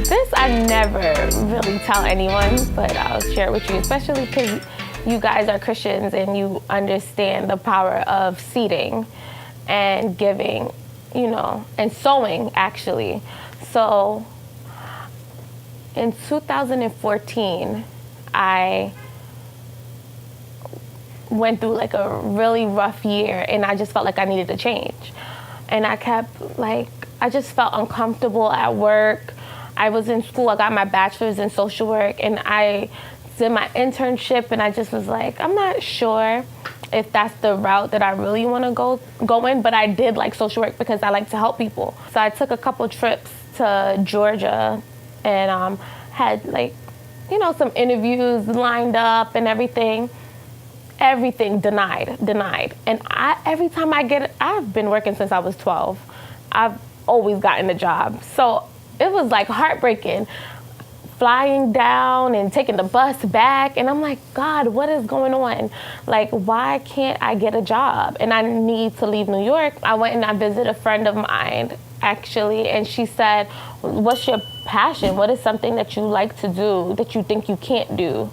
This I never really tell anyone, but I'll share it with you, especially because you guys are Christians and you understand the power of seeding and giving, you know, and sowing, actually. So in 2014, I went through like a really rough year, and I just felt like I needed to change. And I just felt uncomfortable at work. I was in school, I got my bachelor's in social work, and I did my internship, and I just was like, I'm not sure if that's the route that I really want to go in, but I did like social work because I like to help people. So I took a couple trips to Georgia and had like, you know, some interviews lined up and everything. Everything denied. And every time I've been working since I was 12. I've always gotten a job. So it was like heartbreaking, flying down and taking the bus back. And I'm like, God, what is going on? Like, why can't I get a job? And I need to leave New York. I went and I visited a friend of mine, actually, and she said, what's your passion? What is something that you like to do that you think you can't do?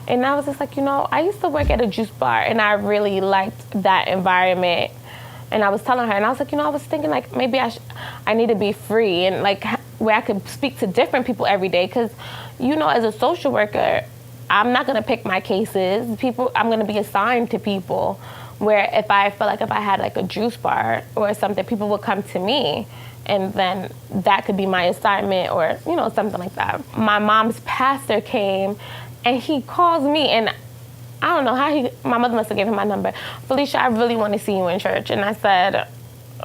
And I was just like, you know, I used to work at a juice bar, and I really liked that environment. And I was telling her, and I was like, you know, I was thinking like maybe I need to be free and like where I could speak to different people every day. Because, you know, as a social worker, I'm not going to pick my cases. I'm going to be assigned to people, where if I feel like if I had like a juice bar or something, people would come to me, and then that could be my assignment or, you know, something like that. My mom's pastor came, and he calls me, and I don't know how my mother must have given him my number. Felicia, I really want to see you in church. And I said,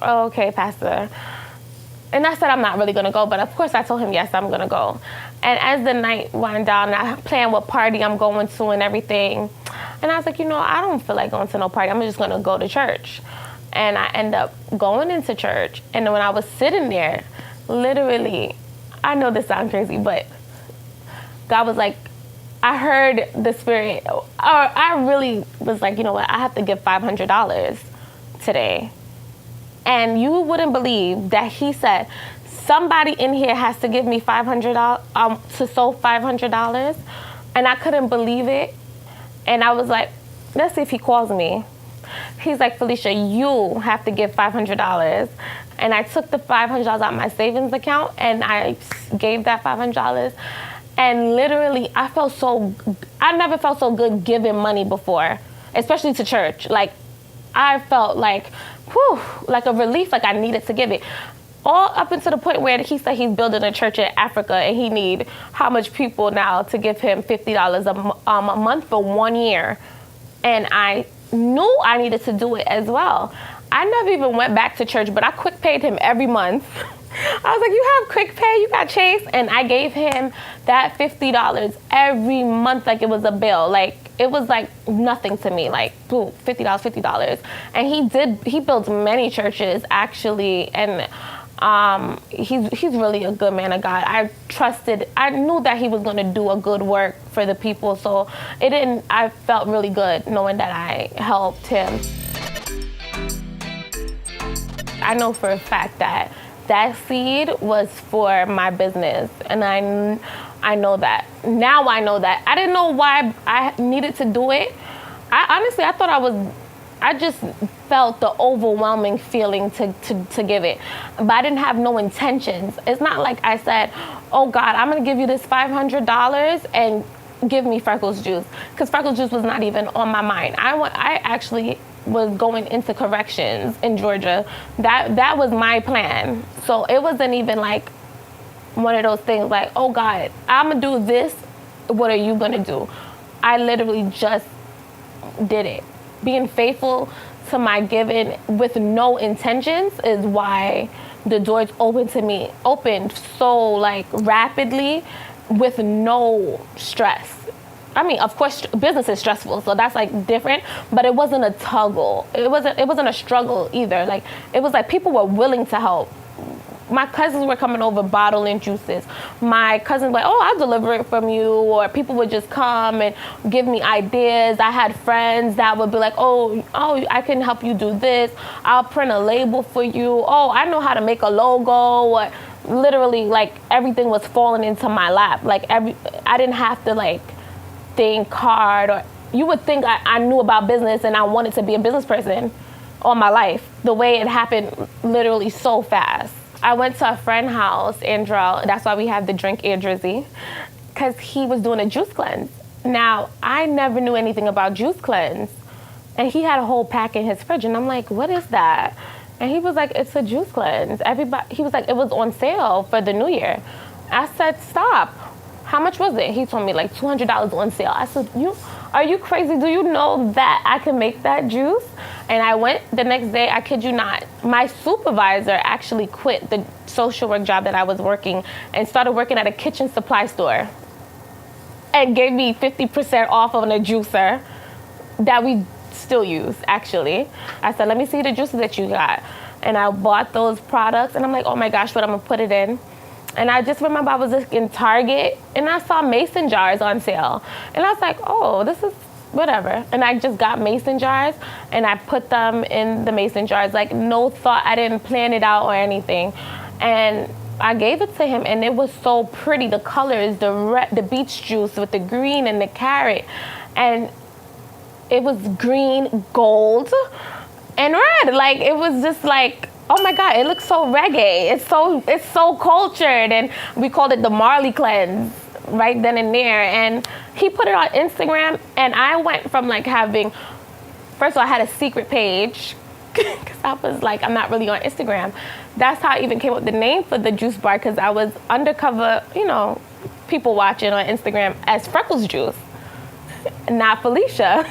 oh, okay, Pastor. And I said, I'm not really going to go. But of course, I told him, yes, I'm going to go. And as the night wound down, I planned what party I'm going to and everything. And I was like, you know, I don't feel like going to no party. I'm just going to go to church. And I end up going into church. And when I was sitting there, literally, I know this sounds crazy, but God was like, I heard the Spirit, or I really was like, you know what, I have to give $500 today. And you wouldn't believe that he said, somebody in here has to give me $500, to sow $500. And I couldn't believe it. And I was like, let's see if he calls me. He's like, Felicia, you have to give $500. And I took the $500 out of my savings account, and I gave that $500. And literally, I never felt so good giving money before, especially to church. Like, I felt like, whew, like a relief, like I needed to give it. All up until the point where he said he's building a church in Africa, and he need how much people now to give him $50 a month for 1 year. And I knew I needed to do it as well. I never even went back to church, but I quick paid him every month. I was like, you have quick pay, you got Chase? And I gave him that $50 every month like it was a bill. Like, it was like nothing to me, like, boom, $50. And he built many churches, actually, and he's really a good man of God. I knew that he was going to do a good work for the people, so I felt really good knowing that I helped him. I know for a fact that seed was for my business, and I know that. Now I know that. I didn't know why I needed to do it. I just felt the overwhelming feeling to give it, but I didn't have no intentions. It's not like I said, oh God, I'm gonna give you this $500 and give me Freckle's juice, because Freckle's juice was not even on my mind. I actually was going into corrections in Georgia. That was my plan. So it wasn't even like one of those things like, oh God, I'm gonna do this, what are you gonna do? I literally just did it. Being faithful to my giving with no intentions is why the doors opened so like rapidly with no stress. I mean, of course, business is stressful, so that's like different, but it wasn't a tuggle. It wasn't a struggle either. Like, it was like people were willing to help. My cousins were coming over bottling juices. My cousins were like, oh, I'll deliver it from you. Or people would just come and give me ideas. I had friends that would be like, oh, I can help you do this. I'll print a label for you. Oh, I know how to make a logo. Or literally, like, everything was falling into my lap. Like, I didn't have to, like, think hard, or you would think I knew about business and I wanted to be a business person all my life. The way it happened literally so fast. I went to a friend's house, Andrew, that's why we have the drink Air Drizzy, because he was doing a juice cleanse. Now, I never knew anything about juice cleanse, and he had a whole pack in his fridge, and I'm like, what is that? And he was like, it's a juice cleanse. He was like, it was on sale for the new year. I said, stop. How much was it? He told me like $200 on sale. I said, are you crazy? Do you know that I can make that juice? And I went the next day, I kid you not. My supervisor actually quit the social work job that I was working and started working at a kitchen supply store and gave me 50% off on a juicer that we still use, actually. I said, let me see the juices that you got. And I bought those products, and I'm like, oh my gosh, what I'm gonna put it in. And I just remember I was in Target, and I saw mason jars on sale. And I was like, oh, this is whatever. And I just got mason jars, and I put them in the mason jars. Like, no thought, I didn't plan it out or anything. And I gave it to him, and it was so pretty. The colors, the beach juice with the green and the carrot. And it was green, gold, and red. Like, it was just like, oh my God, it looks so reggae. It's so cultured. And we called it the Marley cleanse right then and there. And he put it on Instagram, and I went from like having, first of all, I had a secret page because I was like, I'm not really on Instagram. That's how I even came up with the name for the juice bar, because I was undercover, people watching on Instagram as Freckles Juice, not Felicia.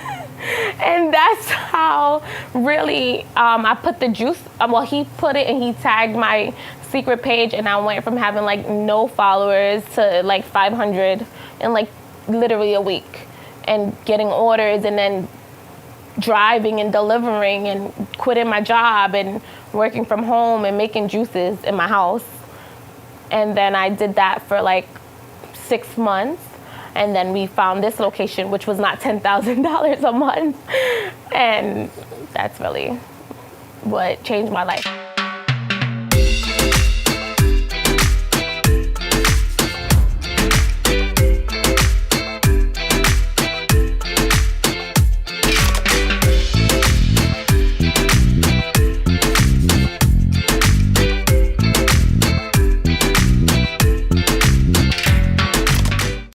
And that's how really I put the juice, he put it and he tagged my secret page, and I went from having like no followers to like 500 in like literally a week, and getting orders, and then driving and delivering, and quitting my job and working from home and making juices in my house. And then I did that for like 6 months. And then we found this location, which was not $10,000 a month. And that's really what changed my life.